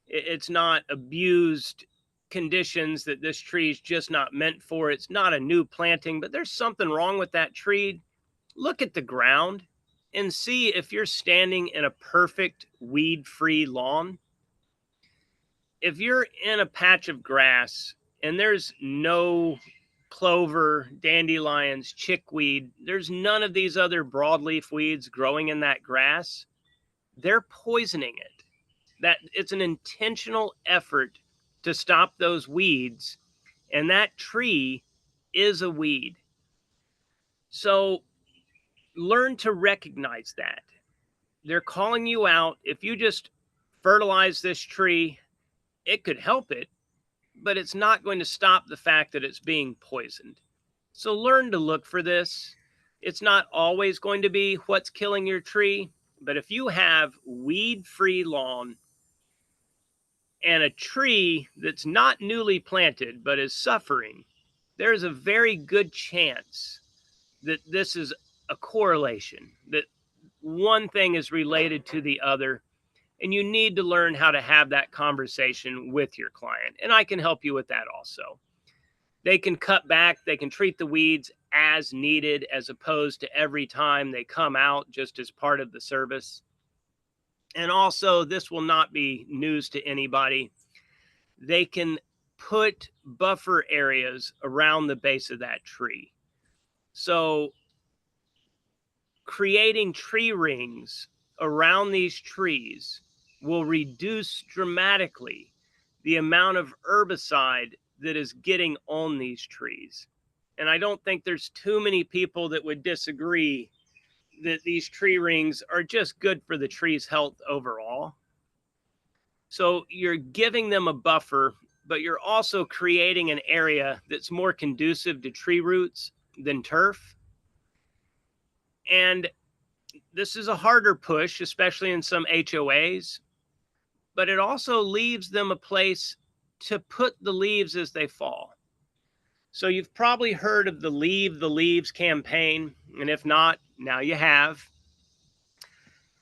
It's not abused conditions that this tree is just not meant for. It's not a new planting, but there's something wrong with that tree. Look at the ground and see if you're standing in a perfect weed-free lawn. If you're in a patch of grass and there's no clover, dandelions, chickweed, there's none of these other broadleaf weeds growing in that grass, they're poisoning it. That it's an intentional effort to stop those weeds, and that tree is a weed. So learn to recognize that. They're calling you out. If you just fertilize this tree it could help it, but it's not going to stop the fact that it's being poisoned. So learn to look for this. It's not always going to be what's killing your tree, but if you have weed-free lawn and a tree that's not newly planted but is suffering, there's a very good chance that this is a correlation, that one thing is related to the other, and you need to learn how to have that conversation with your client. And I can help you with that also. They can cut back, they can treat the weeds as needed, as opposed to every time they come out just as part of the service. And also, this will not be news to anybody. They can put buffer areas around the base of that tree. So creating tree rings around these trees will reduce dramatically the amount of herbicide that is getting on these trees. And I don't think there's too many people that would disagree that these tree rings are just good for the tree's health overall. So you're giving them a buffer, but you're also creating an area that's more conducive to tree roots than turf. And this is a harder push, especially in some HOAs, but it also leaves them a place to put the leaves as they fall. So you've probably heard of the Leave the Leaves campaign, and if not, now you have.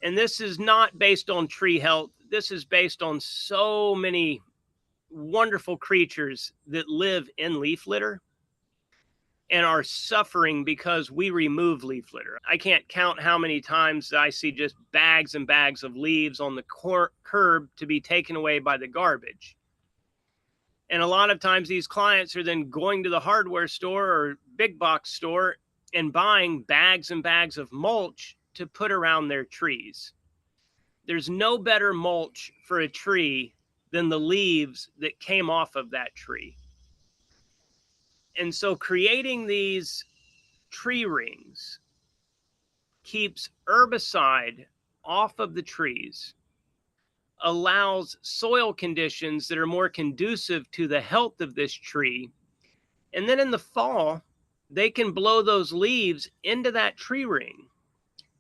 And this is not based on tree health. This is based on so many wonderful creatures that live in leaf litter and are suffering because we remove leaf litter. I can't count how many times I see just bags and bags of leaves on the curb to be taken away by the garbage. And a lot of times these clients are then going to the hardware store or big box store and buying bags and bags of mulch to put around their trees. There's no better mulch for a tree than the leaves that came off of that tree. And so creating these tree rings keeps herbicide off of the trees, allows soil conditions that are more conducive to the health of this tree. And then in the fall, they can blow those leaves into that tree ring.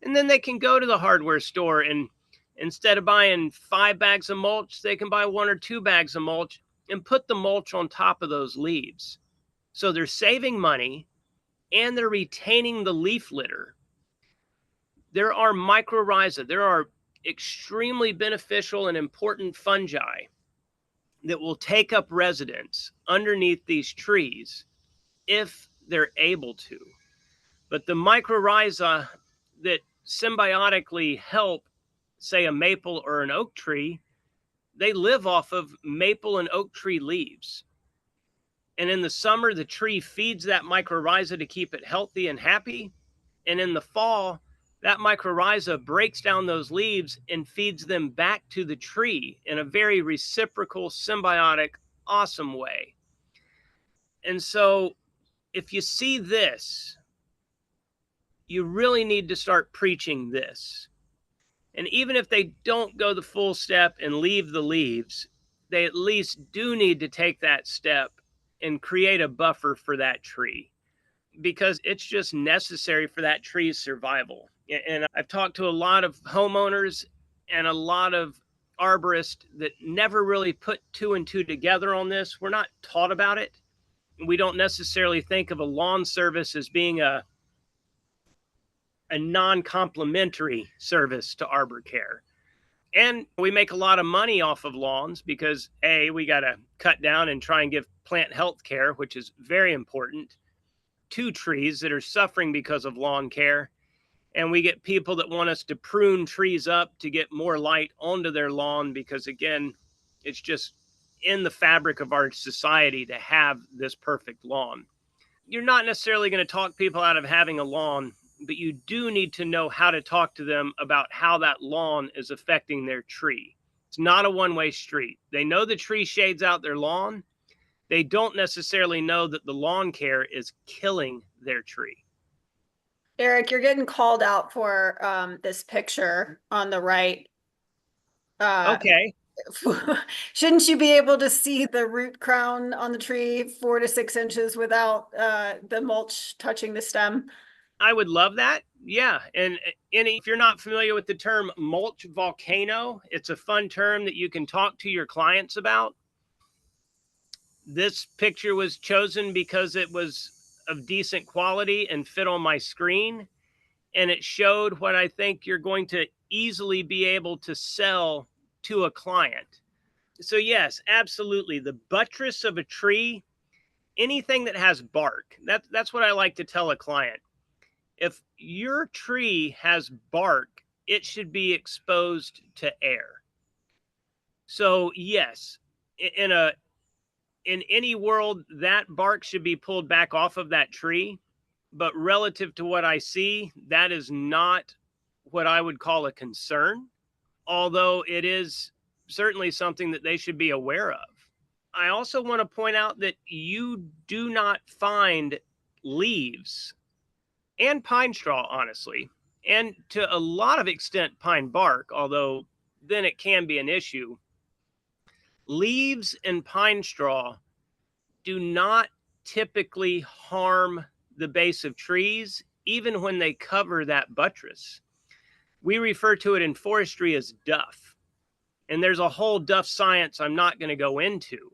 And then they can go to the hardware store, and instead of buying 5 bags of mulch, they can buy 1 or 2 bags of mulch and put the mulch on top of those leaves. So they're saving money and they're retaining the leaf litter. There are mycorrhiza, there are extremely beneficial and important fungi that will take up residence underneath these trees if they're able to. But the mycorrhiza that symbiotically help, say, a maple or an oak tree, they live off of maple and oak tree leaves. And in the summer, the tree feeds that mycorrhiza to keep it healthy and happy. And in the fall, that mycorrhiza breaks down those leaves and feeds them back to the tree in a very reciprocal, symbiotic, awesome way. And so if you see this, you really need to start preaching this. And even if they don't go the full step and leave the leaves, they at least do need to take that step and create a buffer for that tree, because it's just necessary for that tree's survival. And I've talked to a lot of homeowners and a lot of arborists that never really put 2 and 2 together on this. We're not taught about it. We don't necessarily think of a lawn service as being a non-complementary service to arbor care. And we make a lot of money off of lawns because we got to cut down and try and give plant health care, which is very important to trees that are suffering because of lawn care. And we get people that want us to prune trees up to get more light onto their lawn because, again, it's just in the fabric of our society to have this perfect lawn. You're not necessarily going to talk people out of having a lawn, but you do need to know how to talk to them about how that lawn is affecting their tree. It's not a one-way street. They know the tree shades out their lawn. They don't necessarily know that the lawn care is killing their tree. Eric, you're getting called out for this picture on the right. Okay. Shouldn't you be able to see the root crown on the tree 4 to 6 inches without the mulch touching the stem? I would love that. Yeah. And if you're not familiar with the term mulch volcano, it's a fun term that you can talk to your clients about. This picture was chosen because it was of decent quality and fit on my screen. And it showed what I think you're going to easily be able to sell to a client. So, yes, absolutely. The buttress of a tree, anything that has bark, that's what I like to tell a client. If your tree has bark, it should be exposed to air. So, yes, in a in any world, that bark should be pulled back off of that tree. But relative to what I see, that is not what I would call a concern, although it is certainly something that they should be aware of. I also want to point out that you do not find leaves and pine straw, honestly, and to a lot of extent, pine bark, although then it can be an issue. Leaves and pine straw do not typically harm the base of trees, even when they cover that buttress. We refer to it in forestry as duff. And there's a whole duff science I'm not going to go into.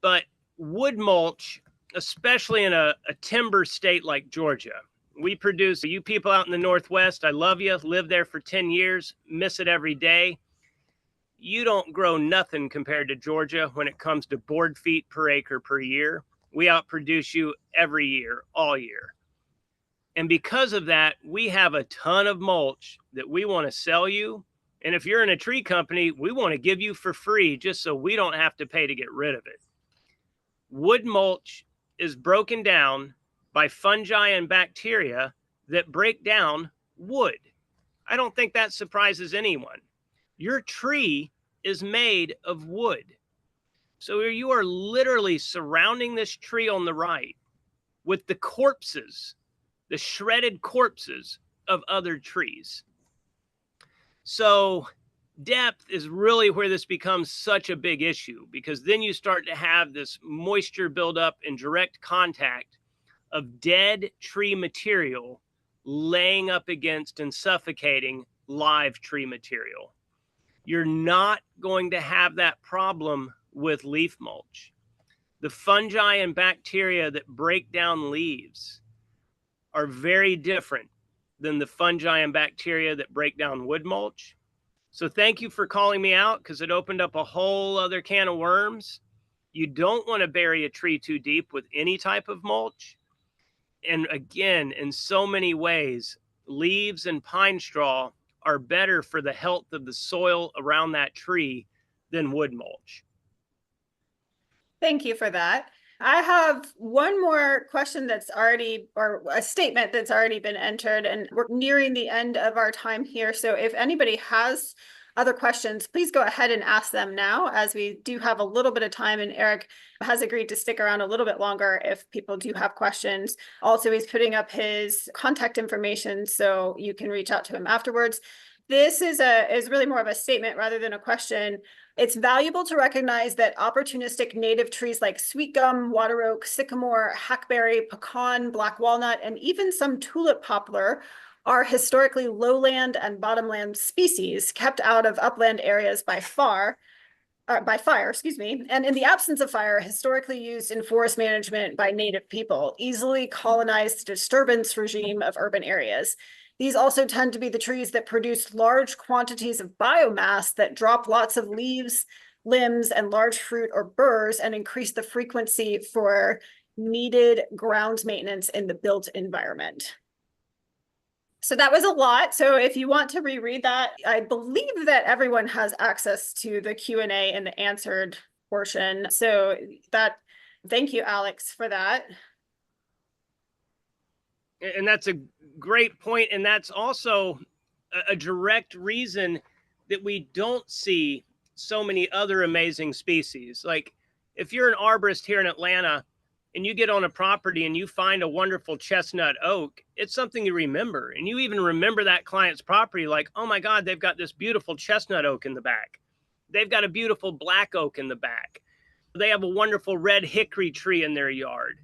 But wood mulch, especially in a timber state like Georgia, we produce, you people out in the Northwest, I love you, live there for 10 years, miss it every day. You don't grow nothing compared to Georgia when it comes to board feet per acre per year. We outproduce you every year, all year. And because of that, we have a ton of mulch that we want to sell you. And if you're in a tree company, we want to give you for free just so we don't have to pay to get rid of it. Wood mulch is broken down by fungi and bacteria that break down wood. I don't think that surprises anyone. Your tree is made of wood. So you are literally surrounding this tree on the right with the corpses, the shredded corpses of other trees. So depth is really where this becomes such a big issue, because then you start to have this moisture buildup in direct contact of dead tree material laying up against and suffocating live tree material. You're not going to have that problem with leaf mulch. The fungi and bacteria that break down leaves are very different than the fungi and bacteria that break down wood mulch. So thank you for calling me out, because it opened up a whole other can of worms. You don't want to bury a tree too deep with any type of mulch. And again, in so many ways, leaves and pine straw are better for the health of the soil around that tree than wood mulch. Thank you for that. I have one more question that's already, or a statement that's already been entered, and we're nearing the end of our time here. So if anybody has other questions, please go ahead and ask them now, as we do have a little bit of time, and Eric has agreed to stick around a little bit longer if people do have questions. Also, he's putting up his contact information, so you can reach out to him afterwards. This is really more of a statement rather than a question. It's valuable to recognize that opportunistic native trees like sweet gum, water oak, sycamore, hackberry, pecan, black walnut, and even some tulip poplar are historically lowland and bottomland species kept out of upland areas by fire, and in the absence of fire, historically used in forest management by native people, easily colonized the disturbance regime of urban areas. These also tend to be the trees that produce large quantities of biomass that drop lots of leaves, limbs, and large fruit or burrs, and increase the frequency for needed ground maintenance in the built environment. So that was a lot. So if you want to reread that, I believe that everyone has access to the Q&A and the answered portion. So thank you, Alex, for that. And that's a great point. And that's also a direct reason that we don't see so many other amazing species. Like if you're an arborist here in Atlanta and you get on a property and you find a wonderful chestnut oak, it's something you remember. And you even remember that client's property like, oh my God, they've got this beautiful chestnut oak in the back. They've got a beautiful black oak in the back. They have a wonderful red hickory tree in their yard.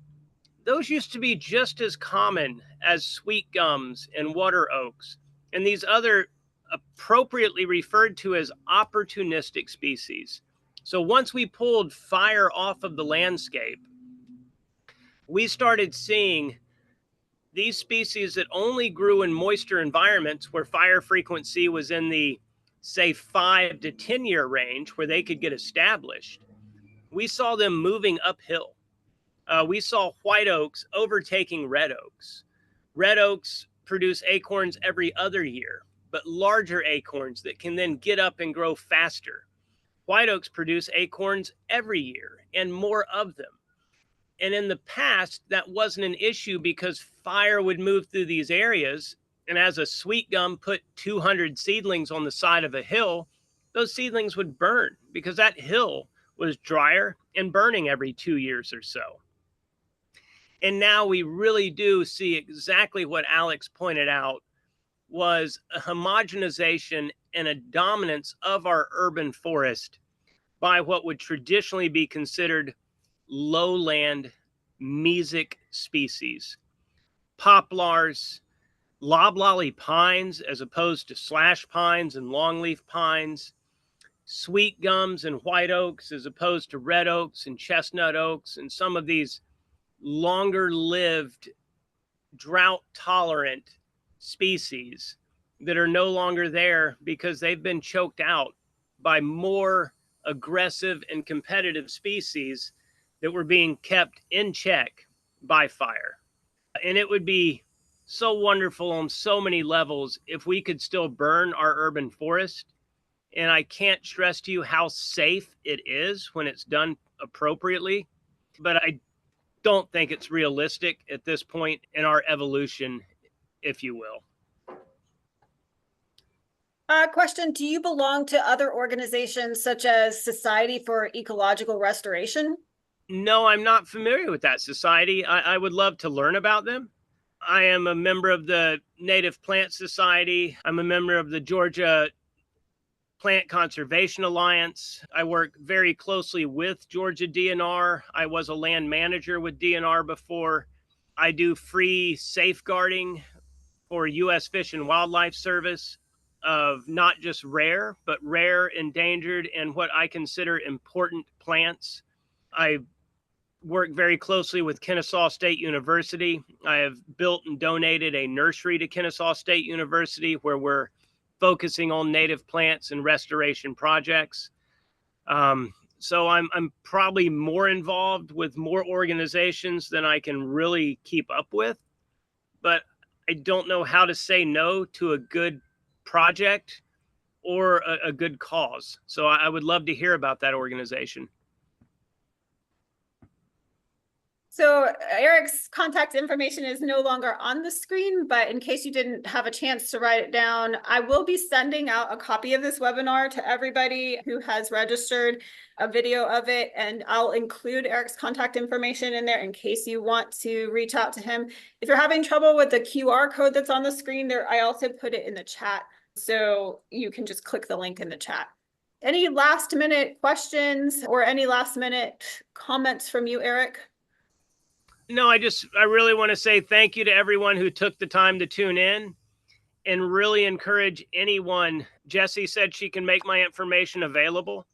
Those used to be just as common as sweet gums and water oaks, and these other appropriately referred to as opportunistic species. So once we pulled fire off of the landscape, we started seeing these species that only grew in moisture environments where fire frequency was in the, say, 5 to 10 year range where they could get established. We saw them moving uphill. We saw white oaks overtaking red oaks. Red oaks produce acorns every other year, but larger acorns that can then get up and grow faster. White oaks produce acorns every year and more of them. And in the past, that wasn't an issue because fire would move through these areas. And as a sweet gum put 200 seedlings on the side of a hill, those seedlings would burn because that hill was drier and burning every 2 years or so. And now we really do see exactly what Alex pointed out was a homogenization and a dominance of our urban forest by what would traditionally be considered lowland mesic species. Poplars, loblolly pines as opposed to slash pines and longleaf pines, sweet gums and white oaks as opposed to red oaks and chestnut oaks, and some of these longer lived, drought tolerant species that are no longer there because they've been choked out by more aggressive and competitive species that were being kept in check by fire. And it would be so wonderful on so many levels if we could still burn our urban forest. And I can't stress to you how safe it is when it's done appropriately. But I don't think it's realistic at this point in our evolution, if you will. Question, do you belong to other organizations such as Society for Ecological Restoration? No, I'm not familiar with that society. I would love to learn about them. I am a member of the Native Plant Society. I'm a member of the Georgia Plant Conservation Alliance. I work very closely with Georgia DNR. I was a land manager with DNR before. I do free safeguarding for U.S. Fish and Wildlife Service of not just rare, but rare, endangered, and what I consider important plants. I work very closely with Kennesaw State University. I have built and donated a nursery to Kennesaw State University where we're focusing on native plants and restoration projects. So I'm probably more involved with more organizations than I can really keep up with, but I don't know how to say no to a good project or a good cause. So I would love to hear about that organization. So Eric's contact information is no longer on the screen, but in case you didn't have a chance to write it down, I will be sending out a copy of this webinar to everybody who has registered, a video of it, and I'll include Eric's contact information in there in case you want to reach out to him. If you're having trouble with the QR code that's on the screen there, I also put it in the chat, so you can just click the link in the chat. Any last minute questions or any last minute comments from you, Eric? No, I really want to say thank you to everyone who took the time to tune in and really encourage anyone. Jessie said she can make my information available.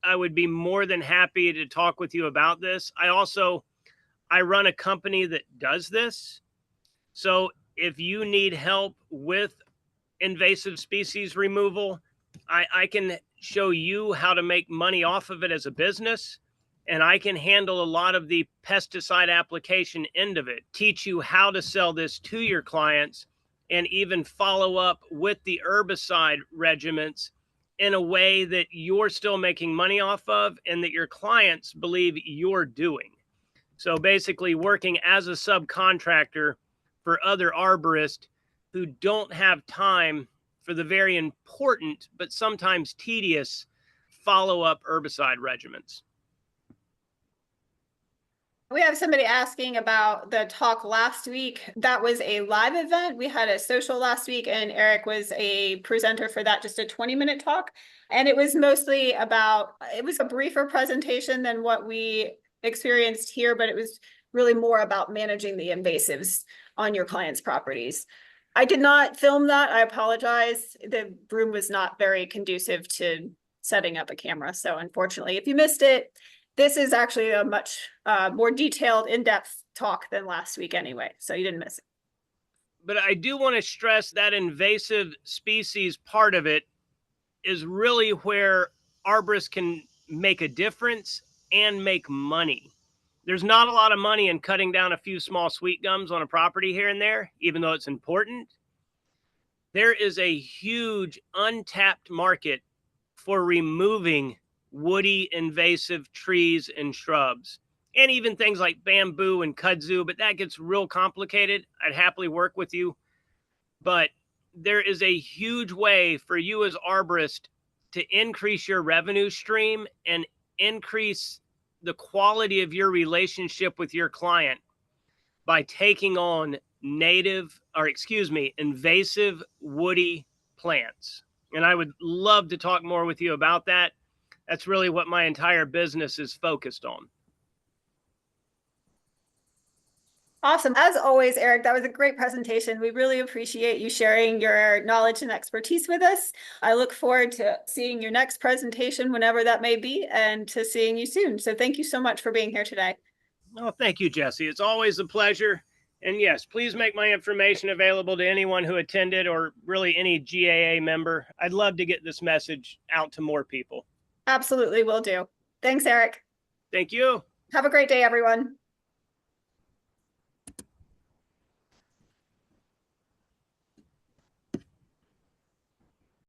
I would be more than happy to talk with you about this. I run a company that does this. So if you need help with invasive species removal, I can show you how to make money off of it as a business. And I can handle a lot of the pesticide application end of it, teach you how to sell this to your clients, and even follow up with the herbicide regimens in a way that you're still making money off of and that your clients believe you're doing. So basically working as a subcontractor for other arborists who don't have time for the very important but sometimes tedious follow-up herbicide regimens. We have somebody asking about the talk last week. That was a live event. We had a social last week, and Eric was a presenter for that, just a 20-minute talk. And it was mostly about, it was a briefer presentation than what we experienced here, but it was really more about managing the invasives on your clients' properties. I did not film that. I apologize. The room was not very conducive to setting up a camera. So unfortunately, if you missed it, this is actually a much more detailed, in-depth talk than last week anyway, so you didn't miss it. But I do want to stress that invasive species part of it is really where arborists can make a difference and make money. There's not a lot of money in cutting down a few small sweet gums on a property here and there, even though it's important. There is a huge untapped market for removing woody invasive trees and shrubs, and even things like bamboo and kudzu, but that gets real complicated. I'd happily work with you. But there is a huge way for you as arborist to increase your revenue stream and increase the quality of your relationship with your client by taking on invasive woody plants. And I would love to talk more with you about that. That's really what my entire business is focused on. Awesome. As always, Eric, that was a great presentation. We really appreciate you sharing your knowledge and expertise with us. I look forward to seeing your next presentation, whenever that may be, and to seeing you soon. So thank you so much for being here today. Oh, thank you, Jesse. It's always a pleasure. And yes, please make my information available to anyone who attended, or really any GAA member. I'd love to get this message out to more people. Absolutely will do. Thanks, Eric. Thank you. Have a great day, everyone.